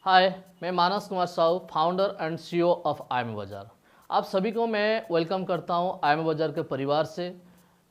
हाय, मैं Manas Kumar Sahu, founder and CEO of IM Bazaar. आप सभी को मैं वेलकम करता हूं आईएम बाजार के परिवार से।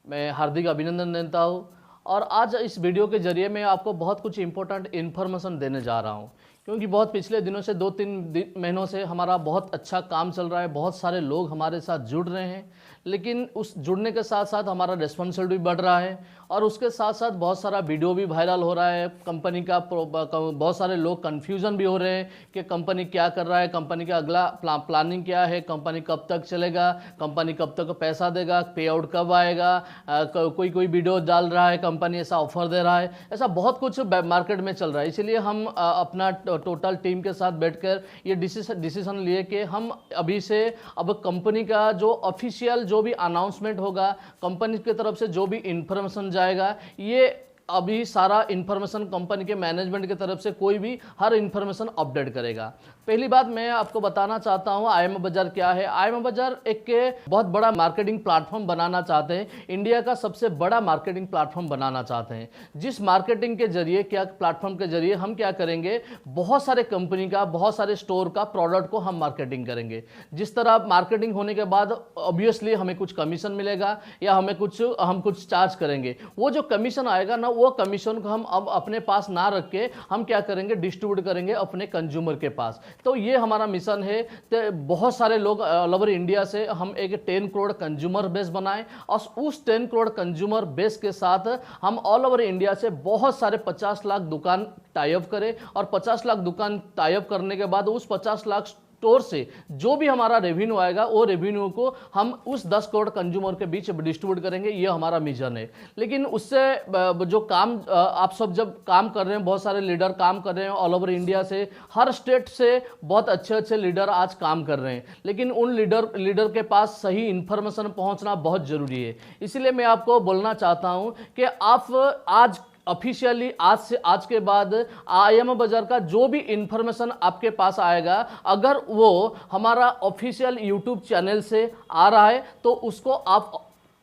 मैं हार्दिक अभिनंदन देता हूं और आज इस वीडियो के जरिए मैं आपको बहुत कुछ इंपॉर्टेंट इन्फॉर्मेशन देने जा रहा हूं, क्योंकि बहुत पिछले दिनों से 2-3 महीनों से हमारा बहुत अच्छा काम चल रहा है। बहुत सारे लोग हमारे साथ जुड़ रहे हैं, लेकिन उस जुड़ने के साथ साथ हमारा रिस्पॉन्सिबिलिटी बढ़ रहा है और उसके साथ साथ बहुत सारा वीडियो भी वायरल हो रहा है कंपनी का। बहुत सारे लोग कन्फ्यूज़न भी हो रहे हैं कि कंपनी क्या कर रहा है, कंपनी का अगला प्लानिंग क्या है, कंपनी कब तक चलेगा, कंपनी कब तक पैसा देगा, पे आउट कब आएगा। कोई वीडियो डाल रहा है, कंपनी ऐसा ऑफर दे रहा है, ऐसा बहुत कुछ मार्केट में चल रहा है। इसलिए हम अपना टोटल टीम के साथ बैठकर ये डिसीजन लिए कि हम अभी से अब कंपनी का जो ऑफिशियल जो भी अनाउंसमेंट होगा, कंपनी की तरफ से जो भी इंफॉर्मेशन जाएगा, ये अभी सारा इन्फॉर्मेशन कंपनी के मैनेजमेंट की तरफ से कोई भी हर इन्फॉर्मेशन अपडेट करेगा। पहली बात मैं आपको बताना चाहता हूँ आईएम बाजार क्या है। आईएम बाजार एक बहुत बड़ा मार्केटिंग प्लेटफॉर्म बनाना चाहते हैं, इंडिया का सबसे बड़ा मार्केटिंग प्लेटफॉर्म बनाना चाहते हैं। जिस मार्केटिंग के जरिए प्लेटफॉर्म के जरिए हम क्या करेंगे, बहुत सारे कंपनी का, बहुत सारे स्टोर का प्रोडक्ट को हम मार्केटिंग करेंगे। जिस तरह मार्केटिंग होने के बाद ऑब्वियसली हमें कुछ कमीशन मिलेगा या हम कुछ चार्ज करेंगे। वो जो कमीशन आएगा ना, वो कमीशन को हम अब अपने पास ना रख के हम क्या करेंगे, डिस्ट्रीब्यूट करेंगे अपने कंज्यूमर के पास। तो ये हमारा मिशन है। तो बहुत सारे लोग ऑल ओवर इंडिया से हम एक 10 करोड़ कंज्यूमर बेस बनाएं और उस 10 करोड़ कंज्यूमर बेस के साथ हम ऑल ओवर इंडिया से बहुत सारे 50 लाख दुकान टाई अप करें और 50 लाख दुकान टाई अप करने के बाद उस 50 लाख स्टोर से जो भी हमारा रेवेन्यू आएगा, वो रेवेन्यू को हम उस 10 करोड़ कंज्यूमर के बीच डिस्ट्रीब्यूट करेंगे। ये हमारा मिशन है। लेकिन उससे जो काम आप सब जब काम कर रहे हैं, बहुत सारे लीडर काम कर रहे हैं ऑल ओवर इंडिया से, हर स्टेट से बहुत अच्छे लीडर आज काम कर रहे हैं, लेकिन उन लीडर के पास सही इंफॉर्मेशन पहुंचना बहुत जरूरी है। इसलिए मैं आपको बोलना चाहता हूं कि आप आज ऑफिशियली आज के बाद आईएम बाजार का जो भी इंफॉर्मेशन आपके पास आएगा, अगर वो हमारा ऑफिशियल यूट्यूब चैनल से आ रहा है तो उसको आप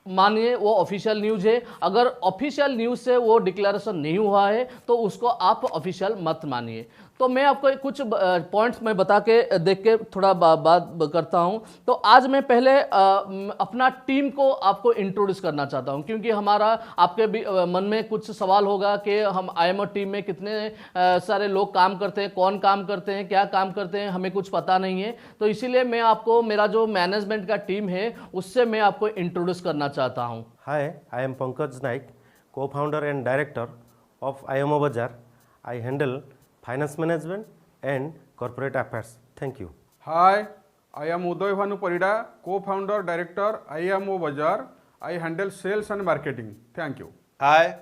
मानिए वो ऑफिशियल न्यूज़ है। अगर ऑफिशियल न्यूज़ से वो डिक्लेरेशन नहीं हुआ है तो उसको आप ऑफिशियल मत मानिए। तो मैं आपको कुछ पॉइंट्स में बता के देख के थोड़ा बात करता हूं। तो आज मैं पहले अपना टीम को आपको इंट्रोड्यूस करना चाहता हूं, क्योंकि हमारा आपके भी मन में कुछ सवाल होगा कि हम आईएम टीम में कितने सारे लोग काम करते हैं, कौन काम करते हैं, क्या काम करते हैं, हमें कुछ पता नहीं है। तो इसीलिए मैं आपको मेरा जो मैनेजमेंट का टीम है उससे मैं आपको इंट्रोड्यूस करना चाहता हूँ। Hi, I am Pankaj Naik, co-founder and director of IMO Bazaar. I handle finance management and corporate affairs. Thank you. Hi, I am Uday Bhanu Parida, co-founder, director, IMO Bazaar. I handle sales and marketing. Thank you. Hi,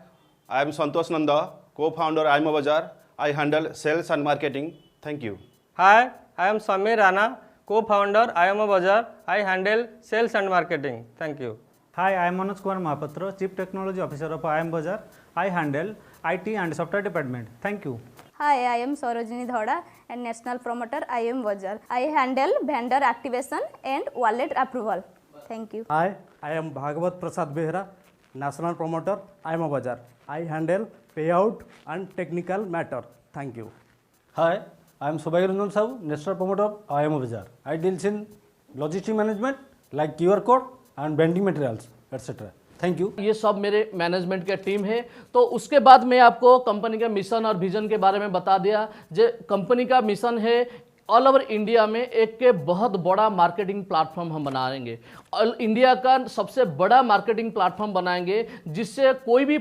I am Santosh Nanda, co-founder IMO Bazaar. I handle sales and marketing. Thank you. Hi, I am Samir Rana, co-founder IMO Bazaar. I handle sales and marketing. Thank you. Hi, I am Manoj Kumar Mahapatra, Chief Technology Officer of IM Bazaar. I handle IT and software department. Thank you. Hi, I am Sarojini Thoda and National Promoter IM Bazaar. I handle vendor activation and wallet approval. Thank you. Hi, I am Bhagavat Prasad Behra, National Promoter IM Bazaar. I handle payout and technical matter. Thank you. Hi, I am Subhai Ranjan Sahu, National Promoter of IM Bazaar. I deal in logistic management like QR code and branding materials, etc. Thank you. ये सब मेरे management का team है। तो उसके बाद मैं आपको कंपनी का मिशन और विजन के बारे में बता दिया। जो कंपनी का मिशन है, ऑल ओवर इंडिया में एक के बहुत बड़ा मार्केटिंग प्लेटफॉर्म हम बनाएंगे। ऑल इंडिया का सबसे बड़ा मार्केटिंग प्लेटफॉर्म बनाएंगे, जिससे कोई भी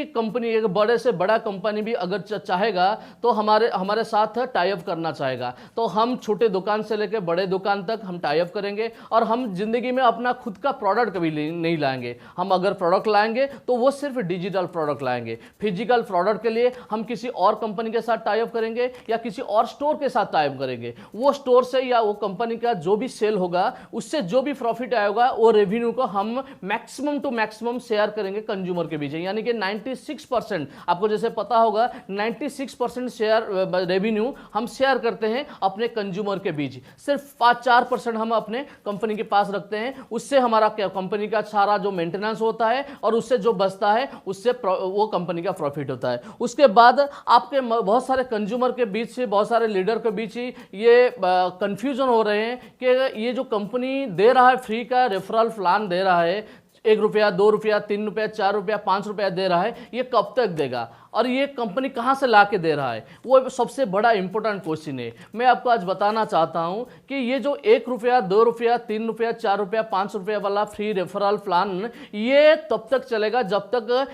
कंपनी, एक बड़े से बड़ा कंपनी भी अगर चाहेगा तो हमारे साथ टाई अप करना चाहेगा, तो हम छोटे दुकान से लेकर बड़े दुकान तक हम टाई अप करेंगे। और हम जिंदगी में अपना खुद का प्रोडक्ट कभी नहीं लाएंगे। हम अगर प्रोडक्ट लाएंगे तो वो सिर्फ डिजिटल प्रोडक्ट लाएंगे। फिजिकल प्रोडक्ट के लिए हम किसी और कंपनी के साथ टाई अप करेंगे या किसी और स्टोर के साथ टाई अप करेंगे। वो स्टोर से या वो कंपनी का जो भी सेल होगा, उससे जो भी प्रॉफिट प्रॉफिट आएगा वो रेवेन्यू को हम मैक्सिमम टू मैक्सिमम शेयर करेंगे कंज्यूमर के बीच, यानी कि 96%, आपको जैसे पता होगा 96% शेयर रेवेन्यू हम शेयर करते हैं अपने कंज्यूमर के बीच, सिर्फ 5-4% हम अपने कंपनी के पास रखते हैं। उससे हमारा कंपनी का सारा जो मेंटेनेंस होता है और उससे जो बचता है उससे वो कंपनी का प्रॉफिट होता है। उसके बाद आपके बहुत सारे कंज्यूमर के बीच से, बहुत सारे लीडर के बीच ये कंफ्यूजन हो रहे हैं कि ये जो कंपनी दे रहा है फ्री का रेफरल प्लान दे रहा है, 1 रुपया, 2 रुपया, 3 रुपया, 4 रुपया, 5 रुपया दे रहा है, ये कब तक देगा और ये कंपनी कहां से ला के दे रहा है, वो सबसे बड़ा इंपॉर्टेंट क्वेश्चन है। मैं आपको आज बताना चाहता हूं कि ये जो 1 रुपया, 2 रुपया, 3 रुपया, 4 रुपया, 5 रुपया वाला फ्री रेफरल प्लान ये तब तक चलेगा जब तक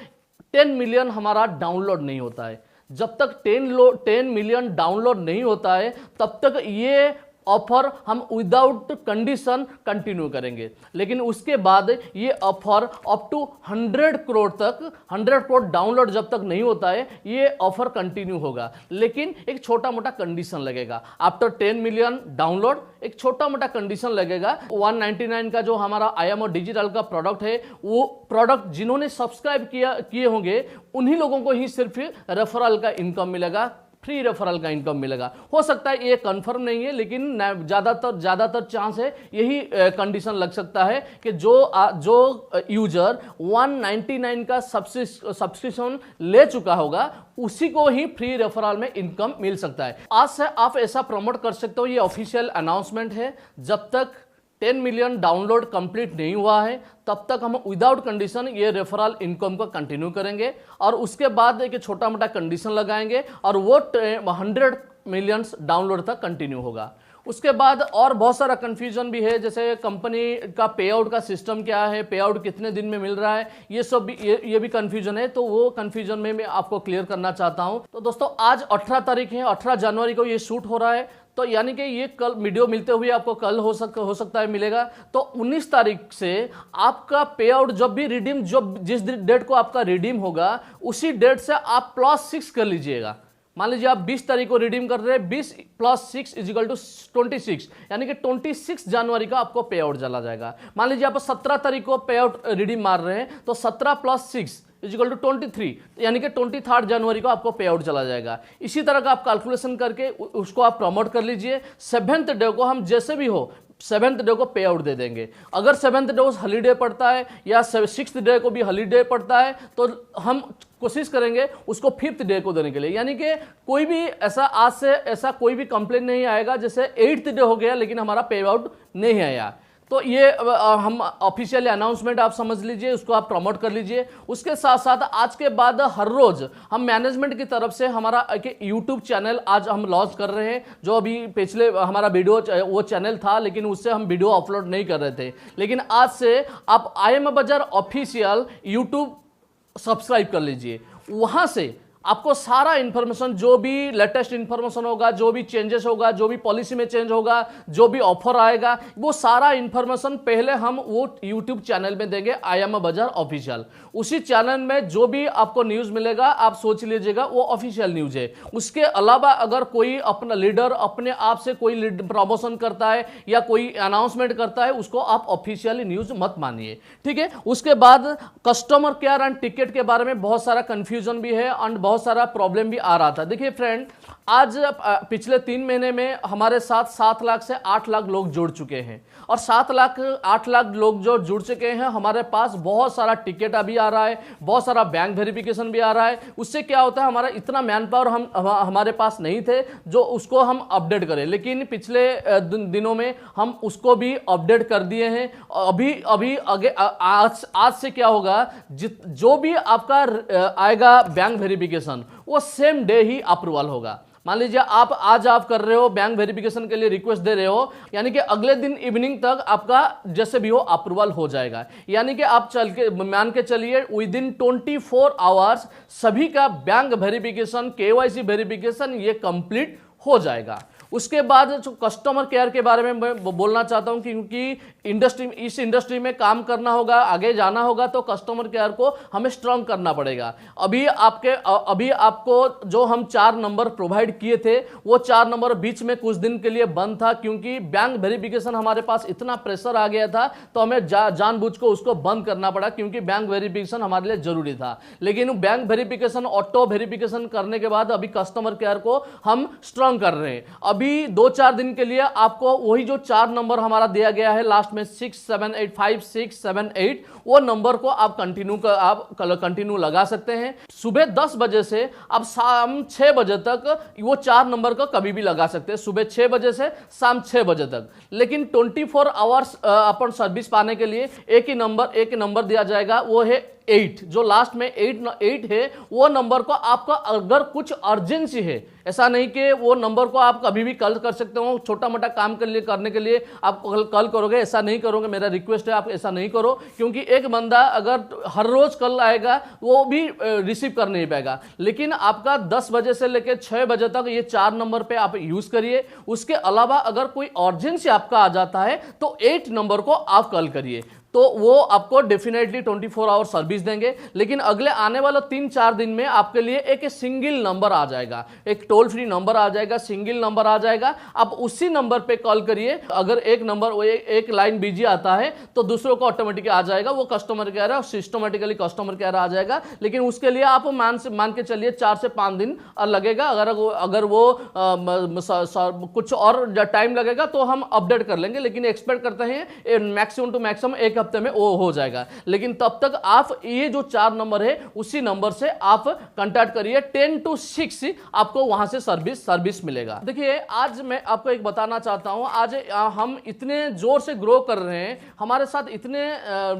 10 मिलियन हमारा डाउनलोड नहीं होता है। जब तक 10 मिलियन डाउनलोड नहीं होता है तब तक ये ऑफर हम विदाउट कंडीशन कंटिन्यू करेंगे, लेकिन उसके बाद ये ऑफर अप टू 100 करोड़ तक, 100 करोड़ डाउनलोड जब तक नहीं होता है ये ऑफर कंटिन्यू होगा, लेकिन एक छोटा मोटा कंडीशन लगेगा। आफ्टर 10 मिलियन डाउनलोड एक छोटा मोटा कंडीशन लगेगा। 199 का जो हमारा IMO डिजिटल का प्रोडक्ट है, वो प्रोडक्ट जिन्होंने सब्सक्राइब किए होंगे उन्हीं लोगों को ही सिर्फ रेफरल का इनकम मिलेगा, फ्री रेफरल का इनकम मिलेगा। हो सकता है ये कंफर्म नहीं है, लेकिन ज्यादातर चांस है यही कंडीशन लग सकता है कि जो यूजर 199 का सब्सक्रिप्शन ले चुका होगा उसी को ही फ्री रेफरल में इनकम मिल सकता है। आज से आप ऐसा प्रमोट कर सकते हो, ये ऑफिशियल अनाउंसमेंट है। जब तक 10 मिलियन डाउनलोड कंप्लीट नहीं हुआ है तब तक हम विदाउट कंडीशन ये रेफरल इनकम को कंटिन्यू करेंगे और उसके बाद एक छोटा मोटा कंडीशन लगाएंगे और वो 100 मिलियंस डाउनलोड तक कंटिन्यू होगा। उसके बाद और बहुत सारा कंफ्यूजन भी है, जैसे कंपनी का पे आउट का सिस्टम क्या है, पे आउट कितने दिन में मिल रहा है, ये सब भी ये भी कंफ्यूजन है। तो वो कंफ्यूजन में मैं आपको क्लियर करना चाहता हूं। तो दोस्तों आज 18 तारीख है, 18 जनवरी को ये शूट हो रहा है, तो यानी कि ये कल वीडियो मिलते हुए आपको कल हो सकता है मिलेगा। तो 19 तारीख से आपका पे आउट जब भी रिडीम, जिस डेट को आपका रिडीम होगा उसी डेट से आप +6 कर लीजिएगा। मान लीजिए आप 20 तारीख को रिडीम कर रहे हैं, 20 + 6 = 26, यानी कि 26 जनवरी का आपको पे आउट चला जाएगा। मान लीजिए आप 17 तारीख को पे आउट रिडीम मार रहे हैं तो 17 + 6 = 23, यानी कि 23 जनवरी को आपको पे आउट चला जाएगा। इसी तरह का आप कैलकुलेशन करके उसको आप प्रमोट कर लीजिए। 7th डे को हम जैसे भी हो 7th डे को पे आउट दे देंगे। अगर 7th डे हॉलीडे पड़ता है या 6th डे को भी हॉलीडे पड़ता है तो हम कोशिश करेंगे उसको 5th डे को देने के लिए, यानी कि कोई भी आज से ऐसा कोई भी कंप्लेन नहीं आएगा जैसे 8th डे हो गया लेकिन हमारा पे आउट नहीं आया। तो ये हम ऑफिशियल अनाउंसमेंट आप समझ लीजिए, उसको आप प्रमोट कर लीजिए। उसके साथ साथ आज के बाद हर रोज हम मैनेजमेंट की तरफ से हमारा यूट्यूब चैनल आज हम लॉन्च कर रहे हैं। जो अभी पिछले हमारा वीडियो वो चैनल था लेकिन उससे हम वीडियो अपलोड नहीं कर रहे थे, लेकिन आज से आप IM बाजार ऑफिशियल यूट्यूब सब्सक्राइब कर लीजिए। वहां से आपको सारा इंफॉर्मेशन, जो भी लेटेस्ट इंफॉर्मेशन होगा, जो भी चेंजेस होगा, जो भी पॉलिसी में चेंज होगा, जो भी ऑफर आएगा, वो सारा इंफॉर्मेशन पहले हम वो यूट्यूब चैनल में देंगे IM बाजार ऑफिशियल। उसी चैनल में जो भी आपको न्यूज मिलेगा आप सोच लीजिएगा वो ऑफिशियल न्यूज है। उसके अलावा अगर कोई अपना लीडर अपने आप से कोई प्रमोशन करता है या कोई अनाउंसमेंट करता है उसको आप ऑफिशियली न्यूज मत मानिए, ठीक है। उसके बाद कस्टमर केयर एंड टिकट के बारे में बहुत सारा कंफ्यूजन भी है एंड बहुत सारा प्रॉब्लम भी आ रहा था। देखिए फ्रेंड, आज पिछले 3 महीने में हमारे साथ 7 लाख से 8 लाख लोग जुड़ चुके हैं और 7 लाख 8 लाख लोग जो जुड़ चुके हैं, हमारे पास बहुत सारा टिकट अभी आ रहा है, बहुत सारा बैंक वेरिफिकेशन भी आ रहा है। उससे क्या होता है, हमारा इतना मैन पावर हमारे पास नहीं थे जो उसको हम अपडेट करें, लेकिन पिछले दिनों में हम उसको भी अपडेट कर दिए हैं। अभी आगे आज से क्या होगा, जो भी आपका आएगा बैंक वेरिफिकेशन वो सेम डे ही अप्रूवल होगा। मान लीजिए आज आप कर रहे हो बैंक वेरिफिकेशन के लिए रिक्वेस्ट दे रहे हो, यानी कि अगले दिन इवनिंग तक आपका जैसे भी हो अप्रूवल हो जाएगा। यानी कि आप मान के चलिए विदिन 24 आवर्स सभी का बैंक वेरिफिकेशन, KYC वेरिफिकेशन ये कंप्लीट हो जाएगा। उसके बाद जो कस्टमर केयर के बारे में मैं बोलना चाहता हूं, क्योंकि इस इंडस्ट्री में काम करना होगा, आगे जाना होगा, तो कस्टमर केयर को हमें स्ट्रांग करना पड़ेगा। अभी आपको जो हम 4 नंबर प्रोवाइड किए थे, वो 4 नंबर बीच में कुछ दिन के लिए बंद था, क्योंकि बैंक वेरिफिकेशन हमारे पास इतना प्रेशर आ गया था, तो हमें जानबूझ को उसको बंद करना पड़ा, क्योंकि बैंक वेरिफिकेशन हमारे लिए जरूरी था। लेकिन बैंक वेरिफिकेशन, ऑटो वेरिफिकेशन करने के बाद अभी कस्टमर केयर को हम स्ट्रांग कर रहे हैं। अभी 2-4 दिन के लिए आपको वही जो 4 नंबर हमारा दिया गया है लास्ट में 6785678, वो नंबर को आप कंटिन्यू लगा सकते हैं। सुबह 10 बजे से अब शाम 6 बजे तक वो 4 नंबर को कभी भी लगा सकते हैं, सुबह 6 बजे से शाम 6 बजे तक। लेकिन 24 आवर्स अपन सर्विस पाने के लिए एक ही नंबर दिया जाएगा, वो है 8, जो लास्ट में 8 है। वो नंबर को आपका अगर कुछ अर्जेंसी है, ऐसा नहीं कि वो नंबर को आप कभी भी कल कर सकते हो, छोटा मोटा काम करने के लिए आप कल करोगे, ऐसा नहीं करोगे। मेरा रिक्वेस्ट है आप ऐसा नहीं करो, क्योंकि एक बंदा अगर हर रोज कल आएगा वो भी रिसीव कर नहीं पाएगा। लेकिन आपका 10 बजे से लेकर 6 बजे तक ये 4 नंबर पे आप यूज करिए। उसके अलावा अगर कोई अर्जेंसी आपका आ जाता है तो 8 नंबर को आप कॉल करिए, तो वो आपको डेफिनेटली 24 आवर सर्विस देंगे। लेकिन अगले आने वाले 3-4 दिन में आपके लिए एक सिंगल नंबर आ जाएगा, एक टोल फ्री नंबर आ जाएगा, सिंगल नंबर आ जाएगा। आप उसी नंबर पे कॉल करिए। अगर एक लाइन बिजी आता है तो दूसरों को ऑटोमेटिक आ जाएगा, वो कस्टमर केयर है, सिस्टमेटिकली कस्टमर केयर आ जाएगा। लेकिन उसके लिए आप मान के चलिए 4 से 5 दिन लगेगा। अगर वो कुछ और टाइम लगेगा तो हम अपडेट कर लेंगे, लेकिन एक्सपेक्ट करते हैं मैक्सिमम टू मैक्सिमम एक हफ्ते में वो हो जाएगा। लेकिन तब तक आप ये जो 4 नंबर है उसी नंबर से आप कांटेक्ट करिए। 10 to 6 आपको वहां से सर्विस मिलेगा। देखिए, आज मैं आपको एक बताना चाहता हूं, आज हम इतने जोर से ग्रो कर रहे हैं, हमारे साथ इतने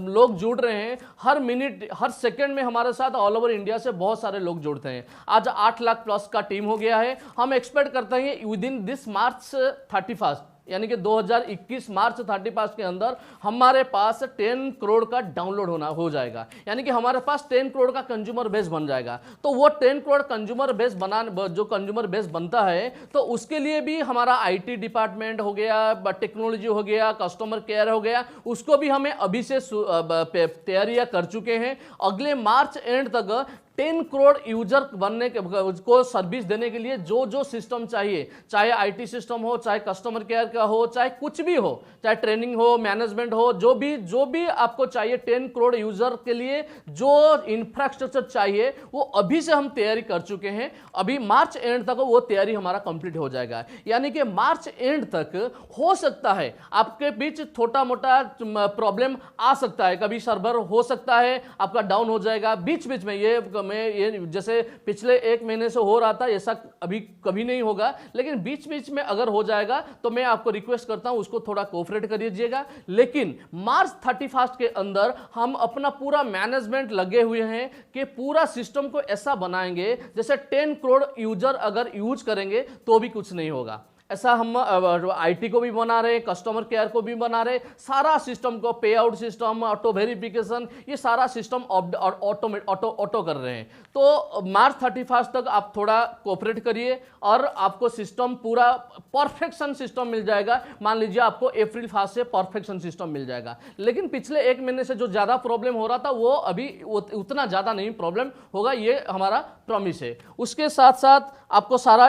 लोग जुड़ रहे हैं, हर मिनट हर सेकंड में हमारे साथ ऑल ओवर इंडिया से बहुत सारे लोग जुड़ते हैं। आज 8 लाख प्लस का टीम हो गया है। हम एक्सपेक्ट करते हैं विद इन दिस मार्च 31, यानी कि 2021 मार्च 31 के अंदर हमारे पास 10 करोड़ का डाउनलोड हो जाएगा, यानी कि हमारे पास 10 करोड़ का कंज्यूमर बेस बन जाएगा। तो वो 10 करोड़ कंज्यूमर बेस जो कंज्यूमर बेस बनता है, तो उसके लिए भी हमारा IT डिपार्टमेंट हो गया, टेक्नोलॉजी हो गया, कस्टमर केयर हो गया, उसको भी हमें अभी से तैयारियां कर चुके हैं। अगले मार्च एंड तक 10 करोड़ यूजर बनने के को सर्विस देने के लिए जो सिस्टम चाहिए, चाहे IT सिस्टम हो, चाहे कस्टमर केयर का हो, चाहे कुछ भी हो, चाहे ट्रेनिंग हो, मैनेजमेंट हो, जो भी आपको चाहिए, 10 करोड़ यूजर के लिए जो इंफ्रास्ट्रक्चर चाहिए, वो अभी से हम तैयारी कर चुके हैं। अभी मार्च एंड तक वो तैयारी हमारा कंप्लीट हो जाएगा, यानी कि मार्च एंड तक हो सकता है आपके बीच छोटा मोटा प्रॉब्लम आ सकता है, कभी सर्वर हो सकता है आपका डाउन हो जाएगा बीच में। ये जैसे पिछले 1 महीने से हो रहा था, ऐसा अभी कभी नहीं होगा, लेकिन बीच में अगर हो जाएगा तो मैं आपको रिक्वेस्ट करता हूं उसको थोड़ा कोऑपरेट करिएगा। लेकिन मार्च 31 के अंदर हम अपना पूरा मैनेजमेंट लगे हुए हैं कि पूरा सिस्टम को ऐसा बनाएंगे जैसे 10 करोड़ यूजर अगर यूज करेंगे तो भी कुछ नहीं होगा। ऐसा हम IT को भी बना रहे हैं, कस्टमर केयर को भी बना रहे, सारा सिस्टम को, पे आउट सिस्टम, ऑटो वेरिफिकेशन, ये सारा सिस्टम ऑटो कर रहे हैं। तो मार्च 31 तक आप थोड़ा कोऑपरेट करिए और आपको सिस्टम पूरा परफेक्शन सिस्टम मिल जाएगा। मान लीजिए आपको अप्रैल 1 से परफेक्शन सिस्टम मिल जाएगा। लेकिन पिछले 1 महीने से जो ज्यादा प्रॉब्लम हो रहा था वो अभी उतना ज्यादा नहीं प्रॉब्लम होगा, ये हमारा प्रॉमिस है। उसके साथ साथ आपको सारा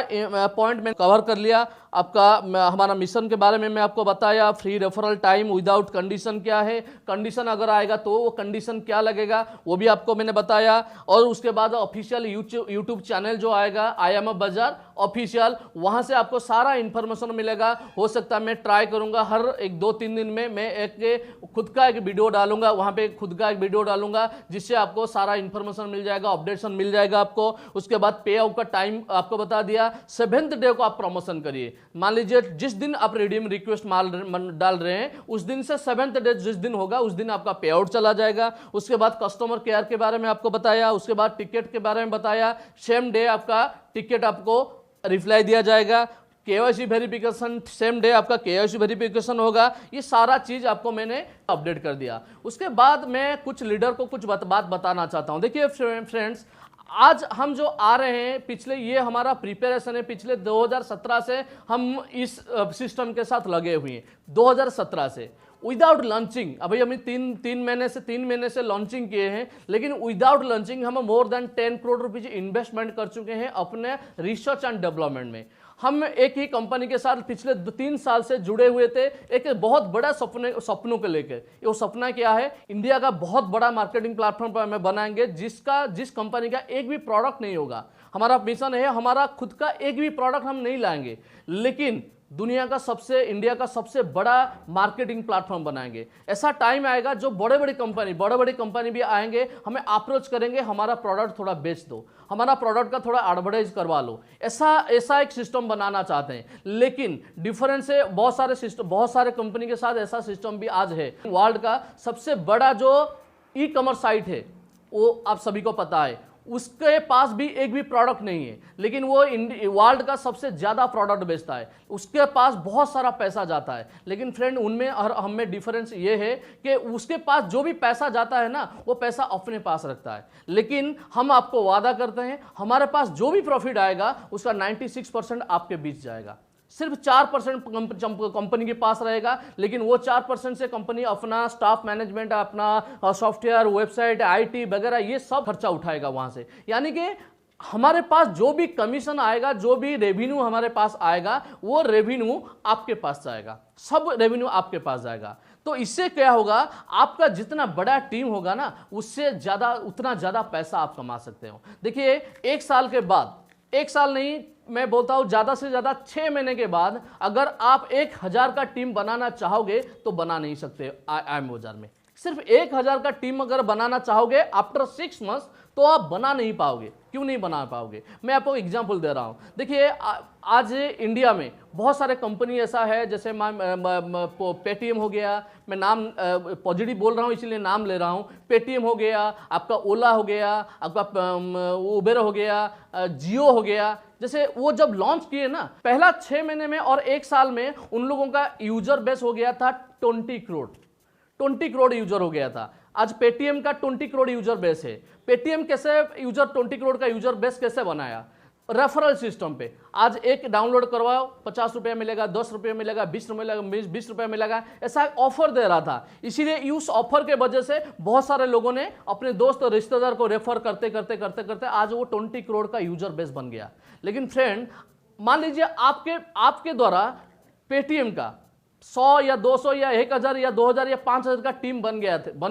पॉइंट में कवर कर लिया। आपका हमारा मिशन के बारे में मैं आपको बताया, free referral time without condition क्या है, कंडीशन अगर आएगा तो वो कंडीशन क्या लगेगा वो भी आपको मैंने बताया। और उसके बाद ऑफिशियल यूट्यूब चैनल जो आएगा IIM बाजार ऑफिशियल, वहां से आपको सारा इंफॉर्मेशन मिलेगा। हो सकता है मैं ट्राई करूंगा हर 1-2-3 दिन में मैं खुद का एक वीडियो डालूंगा, वहां पे खुद का एक वीडियो डालूंगा जिससे आपको सारा इंफॉर्मेशन मिल जाएगा, अपडेशन मिल जाएगा आपको। उसके बाद पे आउट का टाइम आपको बता दिया। 7th डे को आप प्रमोशन करिए। मान लीजिए जिस दिन आप रिडीम रिक्वेस्ट डाल रहे हैं उस दिन से 7th डे जिस दिन होगा उस दिन आपका पे आउट चला जाएगा। उसके बाद कस्टमर केयर के बारे में आपको बताया, उसके बाद टिकट के बारे में बताया। सेम डे आपका टिकट आपको रिप्लाई दिया जाएगा। KYC वेरिफिकेशन सेम डे आपका KYC वेरिफिकेशन होगा। ये सारा चीज आपको मैंने अपडेट कर दिया। उसके बाद मैं कुछ लीडर को कुछ बात बताना चाहता हूं। देखिए फ्रेंड्स, आज हम जो आ रहे हैं पिछले, ये हमारा प्रिपरेशन है, पिछले 2017 से हम इस सिस्टम के साथ लगे हुए हैं। 2017 से विदाउट लॉन्चिंग, अभी हमें तीन महीने से लॉन्चिंग किए हैं, लेकिन विदाउट लॉन्चिंग हम more than 10 crore rupees investment कर चुके हैं अपने रिसर्च एंड डेवलपमेंट में। हम एक ही कंपनी के साथ पिछले 3 साल से जुड़े हुए थे, एक बहुत बड़ा सपनों को लेकर। ये सपना क्या है? इंडिया का बहुत बड़ा मार्केटिंग प्लेटफॉर्म पर हमें बनाएंगे जिस कंपनी का एक भी प्रोडक्ट नहीं होगा। हमारा मिशन है, हमारा खुद का एक भी प्रोडक्ट हम नहीं लाएंगे, लेकिन इंडिया का सबसे बड़ा मार्केटिंग प्लेटफॉर्म बनाएंगे। ऐसा टाइम आएगा जो बड़े बड़ी कंपनी भी आएंगे, हमें अप्रोच करेंगे, हमारा प्रोडक्ट थोड़ा बेच दो, हमारा प्रोडक्ट का थोड़ा एडवर्टाइज करवा लो। ऐसा एक सिस्टम बनाना चाहते हैं, लेकिन डिफरेंस है, बहुत सारे कंपनी के साथ ऐसा सिस्टम भी आज है। वर्ल्ड का सबसे बड़ा जो ई कॉमर्स साइट है वो आप सभी को पता है, उसके पास भी एक भी प्रोडक्ट नहीं है, लेकिन वो वर्ल्ड का सबसे ज्यादा प्रोडक्ट बेचता है, उसके पास बहुत सारा पैसा जाता है। लेकिन फ्रेंड, उनमें और हमें डिफरेंस ये है कि उसके पास जो भी पैसा जाता है ना, वो पैसा अपने पास रखता है, लेकिन हम आपको वादा करते हैं हमारे पास जो भी प्रॉफिट आएगा उसका 96% आपके बीच जाएगा। सिर्फ 4% कंपनी के पास रहेगा, लेकिन वो 4% से कंपनी अपना स्टाफ मैनेजमेंट, अपना सॉफ्टवेयर, वेबसाइट, आईटी वगैरह ये सब खर्चा उठाएगा वहां से। यानी कि हमारे पास जो भी कमीशन आएगा, जो भी रेवेन्यू हमारे पास आएगा, वो रेवेन्यू आपके पास जाएगा, सब रेवेन्यू आपके पास जाएगा। तो इससे क्या होगा, आपका जितना बड़ा टीम होगा ना, उससे ज्यादा, उतना ज्यादा पैसा आप कमा सकते हो। देखिए, 1 साल के बाद, 1 साल नहीं, मैं बोलता हूं ज्यादा से ज्यादा 6 महीने के बाद अगर आप 1000 का टीम बनाना चाहोगे तो बना नहीं सकते। IIM बाजार में सिर्फ 1000 का टीम अगर बनाना चाहोगे आफ्टर 6 मंथ्स, तो आप बना नहीं पाओगे। क्यों नहीं बना पाओगे? मैं आपको एग्जांपल दे रहा हूं। देखिए, आज इंडिया में बहुत सारे कंपनी ऐसा है, जैसे पेटीएम हो गया, मैं नाम पॉजिटिव बोल रहा हूं इसलिए नाम ले रहा हूं। पेटीएम हो गया, आपका ओला हो गया, आपका उबेर हो गया, जियो हो गया। जैसे वो जब लॉन्च किए ना, पहला 6 महीने में और 1 साल में उन लोगों का यूजर बेस हो गया था 20 करोड़ यूजर हो गया था। आज पेटीएम का 20 करोड़ यूजर बेस है। पेटीएम कैसे 20 करोड़ का यूजर बेस कैसे बनाया? रेफरल सिस्टम पे। आज एक डाउनलोड करवाओ, 50 रुपये मिलेगा, 10 रुपये मिलेगा, 20 रुपये मिलेगा, ऐसा ऑफर दे रहा था। इसीलिए उस ऑफर के वजह से बहुत सारे लोगों ने अपने दोस्त और रिश्तेदार को रेफर करते करते आज वो 20 करोड़ का यूजर बेस बन गया। लेकिन फ्रेंड, मान लीजिए आपके द्वारा पेटीएम का 100 या 200 या 1000 या 2000 या 5000 का टीम बन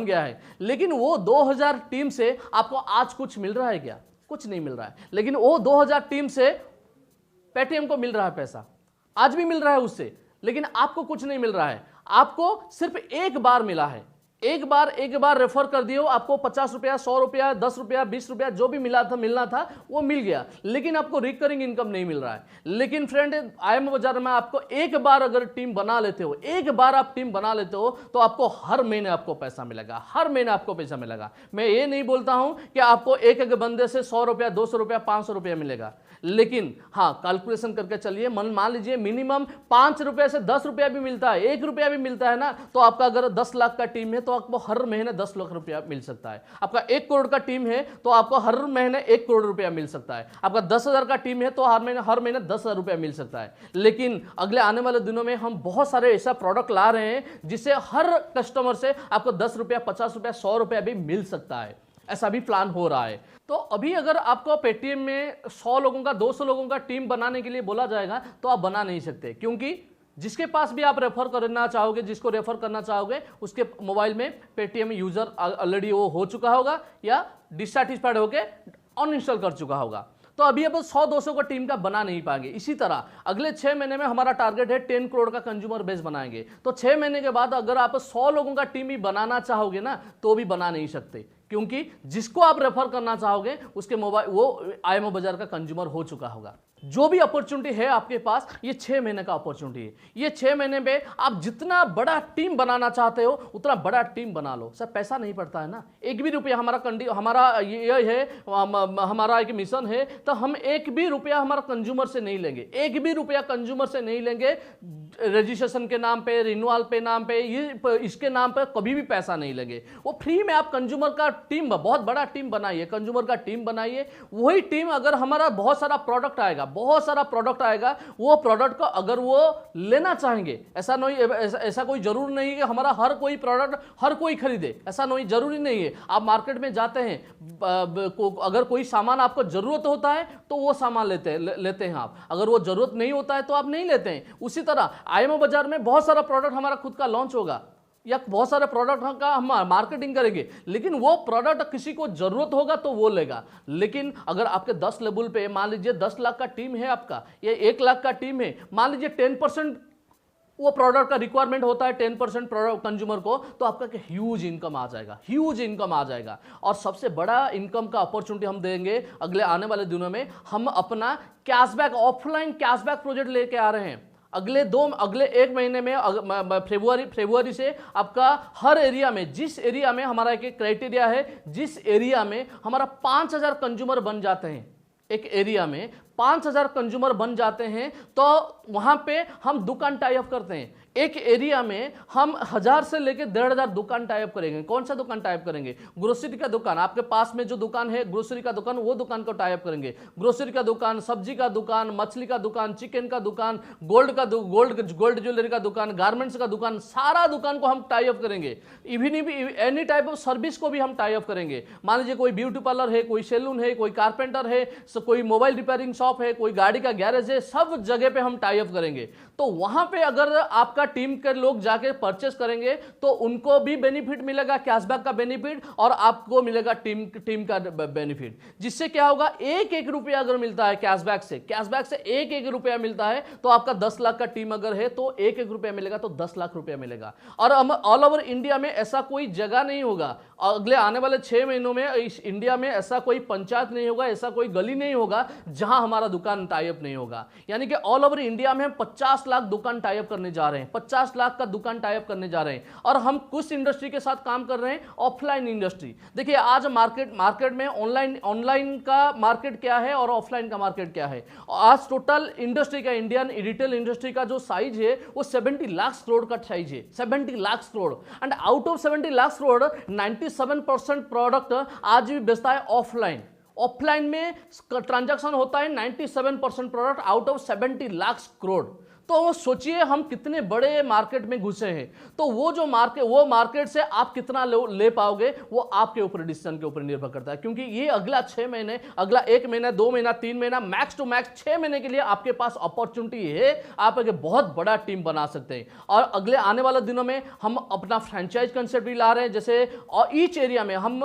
गया है, लेकिन वो 2000 टीम से आपको आज कुछ मिल रहा है क्या? कुछ नहीं मिल रहा है। लेकिन वो 2000 टीम से पेटीएम को मिल रहा है पैसा, आज भी मिल रहा है उससे, लेकिन आपको कुछ नहीं मिल रहा है। आपको सिर्फ एक बार मिला है, एक बार रेफर कर दियो, आपको 50 रुपया, 100 रुपया, 10 रुपया, 20 रुपया जो भी मिलना था वो मिल गया, लेकिन आपको रिकरिंग इनकम नहीं मिल रहा है। लेकिन फ्रेंड, IIM बाजार में आपको एक बार अगर टीम बना लेते हो, एक बार आप टीम बना लेते हो, तो आपको हर महीने आपको पैसा मिलेगा, हर महीने आपको पैसा मिलेगा। मैं ये नहीं बोलता हूं कि आपको एक बंदे से 100 रुपया, 200 रुपया, 500 रुपया मिलेगा, लेकिन हाँ, कैलकुलेशन करके चलिए। मान लीजिए मिनिमम 5 रुपये से 10 रुपया भी मिलता है, 1 रुपया भी मिलता है ना, तो आपका अगर 10 लाख का टीम है तो आपको हर महीने 10 लाख रुपया मिल सकता है। आपका 1 करोड़ का टीम है तो आपको हर महीने 1 करोड़ रुपया मिल सकता है। आपका 10,000 का टीम है तो हर महीने 10,000 रुपया मिल सकता है। लेकिन अगले आने वाले दिनों में हम बहुत सारे ऐसा प्रोडक्ट ला रहे हैं जिससे हर कस्टमर से आपको 10 रुपया, 50 रुपया, 100 रुपया भी मिल सकता है। ऐसा भी प्लान हो रहा है। तो अभी अगर आपको पेटीएम में 100 लोगों का, 200 लोगों का टीम बनाने के लिए बोला जाएगा तो आप बना नहीं सकते, क्योंकि जिसके पास भी आप रेफर करना चाहोगे, जिसको रेफर करना चाहोगे, उसके मोबाइल में पेटीएम यूजर ऑलरेडी वो हो चुका होगा या डिससैटिस्फाइड होकर अनइंस्टॉल कर चुका होगा। तो अभी अब 100-200 का टीम का बना नहीं पाएंगे। इसी तरह अगले 6 महीने में हमारा टारगेट है 10 करोड़ का कंज्यूमर बेस बनाएंगे। तो 6 महीने के बाद अगर आप 100 लोगों का टीम भी बनाना चाहोगे ना, तो भी बना नहीं सकते, क्योंकि जिसको आप रेफर करना चाहोगे उसके मोबाइल वो IIM बाजार का कंज्यूमर हो चुका होगा। जो भी अपॉर्चुनिटी है आपके पास, ये 6 महीने का अपॉर्चुनिटी है। ये 6 महीने में आप जितना बड़ा टीम बनाना चाहते हो उतना बड़ा टीम बना लो। सर पैसा नहीं पड़ता है ना, एक भी रुपया हमारा ये है, हमारा एक मिशन है, तो हम एक भी रुपया हमारा कंज्यूमर से नहीं लेंगे, एक भी रुपया कंज्यूमर से नहीं लेंगे। रजिस्ट्रेशन के नाम पे, रिन्यूअल पे नाम पे, ये इसके नाम पे कभी भी पैसा नहीं लेंगे। वो फ्री में आप कंज्यूमर का टीम, बहुत बड़ा टीम बनाइए, कंज्यूमर का टीम बनाइए। वही टीम अगर हमारा बहुत सारा प्रोडक्ट आएगा, वो प्रोडक्ट को अगर वो लेना चाहेंगे, ऐसा नहीं, ऐसा कोई जरूर नहीं है कि हमारा हर कोई प्रोडक्ट हर कोई खरीदे, ऐसा नहीं, जरूरी नहीं है। आप मार्केट में जाते हैं, अगर कोई सामान आपको जरूरत होता है तो वो सामान लेते हैं आप, अगर वो जरूरत नहीं होता है तो आप नहीं लेते हैं। उसी तरह आईएमओ बाजार में बहुत सारा प्रोडक्ट हमारा खुद का लॉन्च होगा या बहुत सारे प्रोडक्ट का हम मार्केटिंग करेंगे, लेकिन वो प्रोडक्ट किसी को जरूरत होगा तो वो लेगा। लेकिन अगर आपके 10 लेवल पे, मान लीजिए 10 लाख का टीम है आपका, या 1 लाख का टीम है, मान लीजिए 10% वो प्रोडक्ट का रिक्वायरमेंट होता है, 10% प्रोडक्ट कंज्यूमर को, तो आपका ह्यूज इनकम आ जाएगा, ह्यूज इनकम आ जाएगा। और सबसे बड़ा इनकम का अपॉर्चुनिटी हम देंगे अगले आने वाले दिनों में। हम अपना कैशबैक, ऑफलाइन कैशबैक प्रोजेक्ट लेके आ रहे हैं। अगले 1 महीने में, फरवरी से आपका हर एरिया में, जिस एरिया में हमारा एक क्राइटेरिया है, जिस एरिया में हमारा 5000 कंज्यूमर बन जाते हैं, एक एरिया में 5000 कंज्यूमर बन जाते हैं, तो वहां पे हम दुकान टाई अप करते हैं। एक एरिया में हम 1000 से लेकर 1500 दुकान टाई अप करेंगे। कौन सा दुकान टाई अप करेंगे? ग्रोसरी का दुकान, आपके पास में जो दुकान है ग्रोसरी का दुकान, वो दुकान को टाई अप करेंगे। ग्रोसरी का दुकान, सब्जी का दुकान, मछली का दुकान, चिकन का दुकान, गोल्ड ज्वेलरी का दुकान, गारमेंट्स का दुकान, सारा दुकान को हम टाई अप करेंगे। Even any type of service को भी हम टाई अप करेंगे। मान लीजिए कोई ब्यूटी पार्लर है, कोई सैलून है, कोई कारपेंटर है, कोई मोबाइल रिपेयरिंग शॉप है, कोई गाड़ी का गैरेज है, सब जगह पे हम टाई अप करेंगे। तो वहां पे अगर आपका टीम के लोग जाके परचेस करेंगे तो उनको भी बेनिफिट मिलेगा, कैशबैक का बेनिफिट, और आपको मिलेगा टीम का बेनिफिट। जिससे क्या होगा, एक रुपया अगर मिलता है कैशबैक से एक रुपया मिलता है, तो आपका 10 लाख का टीम अगर है तो एक रुपया मिलेगा, तो 10 लाख रुपया मिलेगा। और ऑल ओवर इंडिया में ऐसा कोई जगह नहीं होगा, अगले आने वाले 6 महीनों में इस इंडिया में ऐसा कोई पंचायत नहीं होगा, ऐसा कोई गली नहीं होगा जहां हमारा दुकान टाई अप नहीं होगा। यानी कि ऑल ओवर इंडिया में हम 50 लाख दुकान टाई अप करने जा रहे हैं, 50 लाख का दुकान टाई अप करने जा रहे हैं। और हम कुछ इंडस्ट्री के साथ काम कर रहे हैं, ऑफलाइन इंडस्ट्री। देखिए आज मार्केट में ऑनलाइन का मार्केट क्या है और ऑफलाइन का मार्केट क्या है। आज टोटल इंडस्ट्री का, इंडियन रिटेल इंडस्ट्री का जो साइज है वो 70 लाख करोड़ का साइज है, 70 lakh crore. And out of 70 lakh crore 97% product आज भी बेचता है ऑफलाइन में ट्रांजैक्शन होता है 97% product out of 70 lakh crore. तो वो सोचिए हम कितने बड़े मार्केट में घुसे हैं। तो वो मार्केट से आप कितना ले पाओगे वो आपके ऊपर, डिसीजन के ऊपर निर्भर करता है। क्योंकि ये अगला 6 महीने, अगला 1 महीना, 2 महीना, 3 महीना, मैक्स टू मैक्स 6 महीने के लिए आपके पास अपॉर्चुनिटी है। आप एक बहुत बड़ा टीम बना सकते हैं। और अगले आने वाले दिनों में हम अपना फ्रेंचाइज कंसेप्ट भी ला रहे हैं। जैसे और ईच एरिया में हम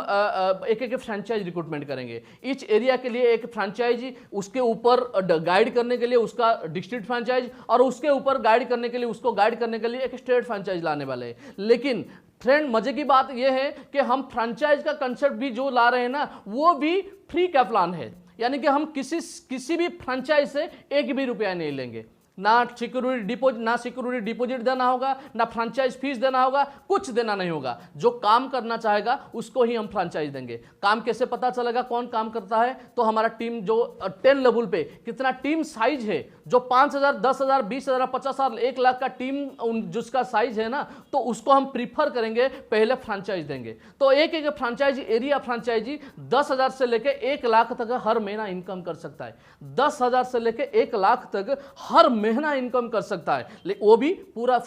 एक फ्रेंचाइज रिक्रूटमेंट करेंगे। ईच एरिया के लिए एक फ्रेंचाइज, उसके ऊपर गाइड करने के लिए उसका डिस्ट्रिक्ट फ्रेंचाइज, और उसके ऊपर गाइड करने के लिए एक स्टेट फ्रेंचाइज लाने वाले हैं। लेकिन फ्रेंड मजे की बात यह है कि हम फ्रेंचाइज का कंसेप्ट भी जो ला रहे हैं ना, वो भी फ्री का प्लान है। यानी कि हम किसी भी फ्रेंचाइज से एक भी रुपया नहीं लेंगे, ना सिक्योरिटी डिपॉजिट देना होगा, ना फ्रेंचाइज फीस देना होगा, कुछ देना नहीं होगा। जो काम करना चाहेगा उसको ही हम फ्रेंचाइज देंगे। काम कैसे पता चलेगा कौन काम करता है? तो हमारा टीम जो 10 लेवल पे कितना टीम साइज है, जो 5000, 10,000, 20,000, 50,000, 1 लाख का टीम जिसका साइज है ना, तो उसको हम प्रीफर करेंगे, पहले फ्रेंचाइज देंगे। तो एक फ्रेंचाइज एरिया फ्रेंचाइजी 10,000 से लेकर 1 लाख तक हर महीना इनकम कर सकता है। 10,000 से लेकर 1 लाख तक हर महीना इनकम कर सकता है, वो भी पूरा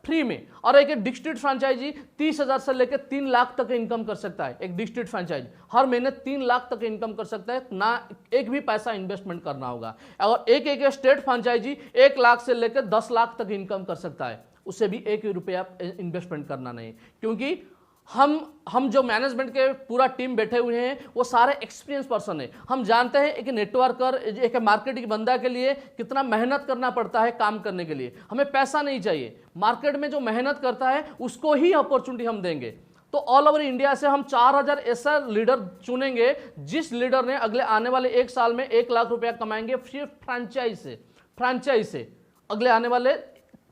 फ्री में। और एक डिस्ट्रिक्ट फ्रेंचाइजी 30,000 से लेकर 3 लाख तक इनकम कर सकता है। एक डिस्ट्रिक्ट फ्रेंचाइज हर महीने 3 लाख तक इनकम कर सकता है, ना एक भी पैसा इन्वेस्टमेंट करना होगा। और एक स्टेट फ्रेंचाइजी 1 लाख से लेकर 10 लाख तक इनकम कर सकता है, उससे भी 1 रुपया इन्वेस्टमेंट करना नहीं। क्योंकि हम जो मैनेजमेंट के पूरा टीम बैठे हुए हैं वो सारे एक्सपीरियंस पर्सन है। हम जानते हैं एक नेटवर्कर, एक मार्केटिंग बंदा के लिए कितना मेहनत करना पड़ता है काम करने के लिए। हमें पैसा नहीं चाहिए, मार्केट में जो मेहनत करता है उसको ही अपॉर्चुनिटी हम देंगे। तो ऑल ओवर इंडिया से हम 4000 ऐसा लीडर चुनेंगे जिस लीडर ने अगले आने वाले 1 साल में 1 लाख रुपया कमाएंगे सिर्फ फ्रेंचाइज से अगले आने वाले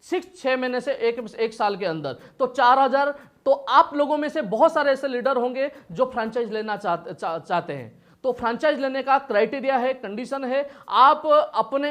6 महीने से एक साल के अंदर। तो 4000, तो आप लोगों में से बहुत सारे ऐसे लीडर होंगे जो फ्रेंचाइज लेना चाहते हैं। तो फ्रेंचाइज लेने का क्राइटेरिया है, कंडीशन है, आप अपने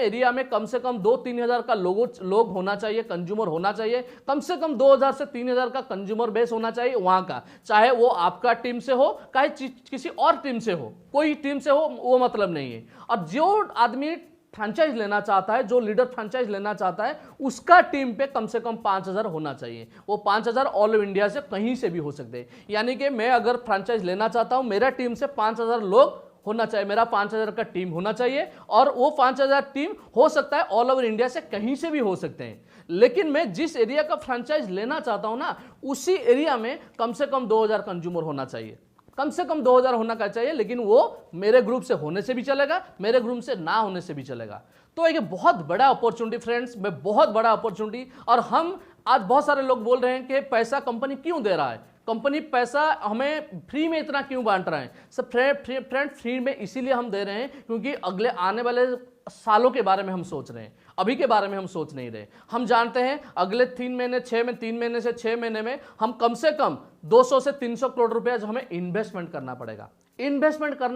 एरिया में कम से कम 2-3 हज़ार का लोग होना चाहिए, कंज्यूमर होना चाहिए, कम से कम 2000 से 3000 का कंज्यूमर बेस होना चाहिए वहां का, चाहे वो आपका टीम से हो, चाहे किसी और टीम से हो, कोई टीम से हो, वो मतलब नहीं है। और जो आदमी फ्रेंचाइज लेना चाहता है, जो लीडर फ्रेंचाइज लेना चाहता है, उसका टीम पे कम से कम 5000 होना चाहिए। वो 5000 ऑल ओवर इंडिया से कहीं से भी हो सकते हैं। यानी कि मैं अगर फ्रेंचाइज लेना चाहता हूं, मेरा टीम से 5000 लोग होना चाहिए, मेरा 5000 का टीम होना चाहिए, और वो 5000 टीम हो सकता है ऑल ओवर इंडिया से कहीं से भी हो सकते हैं। लेकिन मैं जिस एरिया का फ्रेंचाइज लेना चाहता हूं ना, उसी एरिया में कम से कम 2000 कंज्यूमर होना चाहिए, कम से कम 2000 होना का चाहिए। लेकिन वो मेरे ग्रुप से होने से भी चलेगा, मेरे ग्रुप से ना होने से भी चलेगा। तो एक बहुत बड़ा अपॉर्चुनिटी फ्रेंड्स, में बहुत बड़ा अपॉर्चुनिटी। और हम आज बहुत सारे लोग बोल रहे हैं कि पैसा कंपनी क्यों दे रहा है, कंपनी पैसा हमें फ्री में इतना क्यों बांट रहा है। सब फ्रेंड फ्री में इसीलिए हम दे रहे हैं क्योंकि अगले आने वाले सालों के बारे में हम सोच रहे हैं, अभी के बारे में हम सोच नहीं रहे। हम जानते हैं अगले 3 महीने 3 महीने से 6 महीने में हम कम से कम 200 से 300 करोड़ रुपया जो हमें इन्वेस्टमेंट करना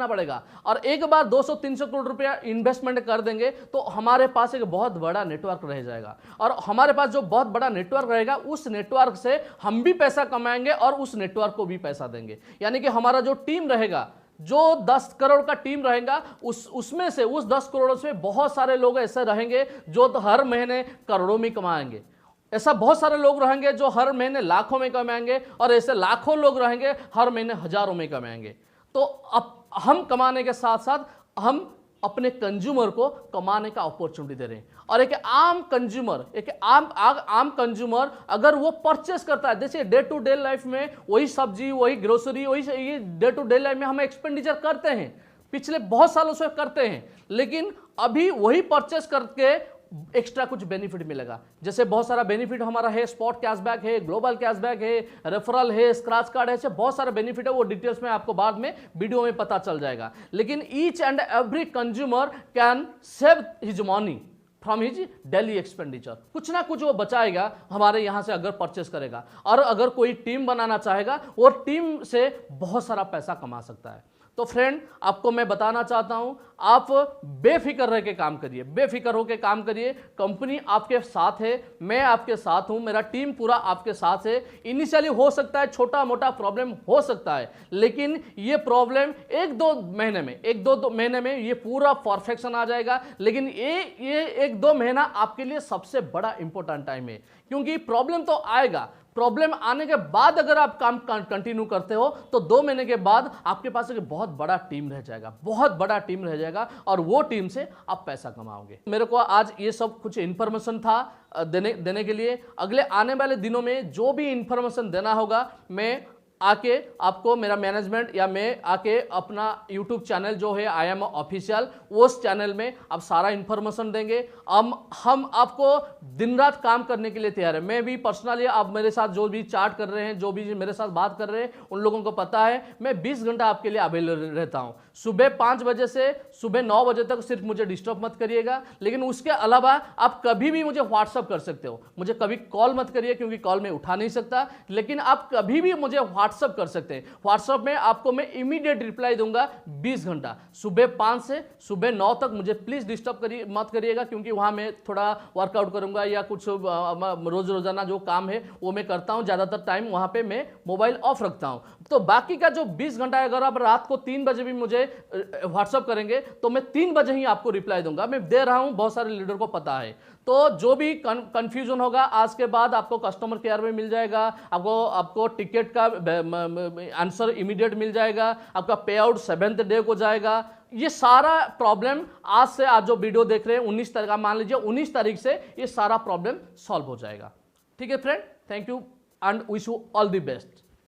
पड़ेगा। और एक बार 200-300 करोड़ रुपया इन्वेस्टमेंट कर देंगे तो हमारे पास एक बहुत बड़ा नेटवर्क रह जाएगा, और हमारे पास जो बहुत बड़ा नेटवर्क रहेगा, उस नेटवर्क से हम भी पैसा कमाएंगे और उस नेटवर्क को भी पैसा देंगे। यानी कि हमारा जो टीम रहेगा, जो 10 करोड़ का टीम रहेगा, उसमें से उस 10 करोड़ से बहुत सारे लोग ऐसे रहेंगे जो तो हर महीने करोड़ों में कमाएंगे। ऐसा बहुत सारे लोग रहेंगे जो हर महीने लाखों में कमाएंगे, और ऐसे लाखों लोग रहेंगे हर महीने हजारों में कमाएंगे। तो अब हम कमाने के साथ साथ हम अपने कंज्यूमर को कमाने का अपॉर्चुनिटी दे रहे हैं। और एक आम कंज्यूमर अगर वो परचेस करता है, जैसे डे टू डे लाइफ में वही सब्जी, वही ग्रोसरी, वही डे टू डे लाइफ में हम एक्सपेंडिचर करते हैं, पिछले बहुत सालों से करते हैं, लेकिन अभी वही परचेस करके एक्स्ट्रा कुछ बेनिफिट मिलेगा। जैसे बहुत सारा बेनिफिट हमारा है, स्पॉट कैशबैक है, ग्लोबल कैशबैक है, रेफरल है, स्क्रैच कार्ड है, ऐसे बहुत सारे बेनिफिट है। वो डिटेल्स में आपको बाद में वीडियो में पता चल जाएगा। लेकिन each and every consumer can save his money from his daily expenditure. कुछ ना कुछ वो बचाएगा हमारे यहाँ से अगर परचेस करेगा। और अगर कोई टीम बनाना चाहेगा, वो टीम से बहुत सारा पैसा कमा सकता है। तो फ्रेंड, आपको मैं बताना चाहता हूं, आप बेफिक्र रह के काम करिए, बेफिक्र होकर काम करिए। कंपनी आपके साथ है, मैं आपके साथ हूं, मेरा टीम पूरा आपके साथ है। इनिशियली हो सकता है छोटा मोटा प्रॉब्लम हो सकता है, लेकिन ये प्रॉब्लम 1-2 महीने में ये पूरा परफेक्शन आ जाएगा। लेकिन ये 1-2 महीना आपके लिए सबसे बड़ा इंपॉर्टेंट टाइम है, क्योंकि प्रॉब्लम तो आएगा। प्रॉब्लम आने के बाद अगर आप काम कंटिन्यू करते हो तो 2 महीने के बाद आपके पास एक बहुत बड़ा टीम रह जाएगा, और वो टीम से आप पैसा कमाओगे। मेरे को आज ये सब कुछ इंफॉर्मेशन था देने के लिए। अगले आने वाले दिनों में जो भी इंफॉर्मेशन देना होगा, मैं आके आपको, मेरा मैनेजमेंट या मैं आके अपना YouTube चैनल जो है IIM ऑफिशियल, उस चैनल में आप सारा इंफॉर्मेशन देंगे। हम आपको दिन रात काम करने के लिए तैयार है। मैं भी पर्सनली, आप मेरे साथ जो भी चार्ट कर रहे हैं, जो भी मेरे साथ बात कर रहे हैं, उन लोगों को पता है मैं 20 घंटा आपके लिए अवेलेबल रहता हूं। सुबह 5 बजे से सुबह 9 बजे तक सिर्फ मुझे डिस्टर्ब मत करिएगा। लेकिन उसके अलावा आप कभी भी मुझे व्हाट्सअप कर सकते हो। मुझे कभी कॉल मत करिए, क्योंकि कॉल में उठा नहीं सकता, लेकिन आप कभी भी मुझे व्हाट्सअप कर सकते हैं। व्हाट्सअप में आपको मैं इमीडिएट रिप्लाई दूंगा 20 घंटा। सुबह 5 से सुबह 9 तक मुझे प्लीज डिस्टर्ब मत करिएगा, क्योंकि वहां मैं थोड़ा वर्कआउट करूंगा या कुछ रोजाना जो काम है वो मैं करता हूं। ज्यादातर टाइम वहां पे मैं मोबाइल ऑफ रखता हूं। तो बाकी का जो 20 घंटा है, अगर आप रात को 3 बजे भी मुझे व्हाट्सअप करेंगे तो मैं 3 बजे ही आपको रिप्लाई दूंगा। मैं दे रहा हूं, बहुत सारे लीडर को पता है। तो जो भी कंफ्यूजन होगा आज के बाद आपको कस्टमर केयर में मिल जाएगा, आपको टिकट का आंसर इमीडिएट मिल जाएगा, आपका पे आउट 7th डे को जाएगा। ये सारा प्रॉब्लम आज से, आज जो वीडियो देख रहे हैं 19 तारीख, मान लीजिए 19 तारीख से ये सारा प्रॉब्लम सॉल्व हो जाएगा। ठीक है friend, thank you and wish you all the best.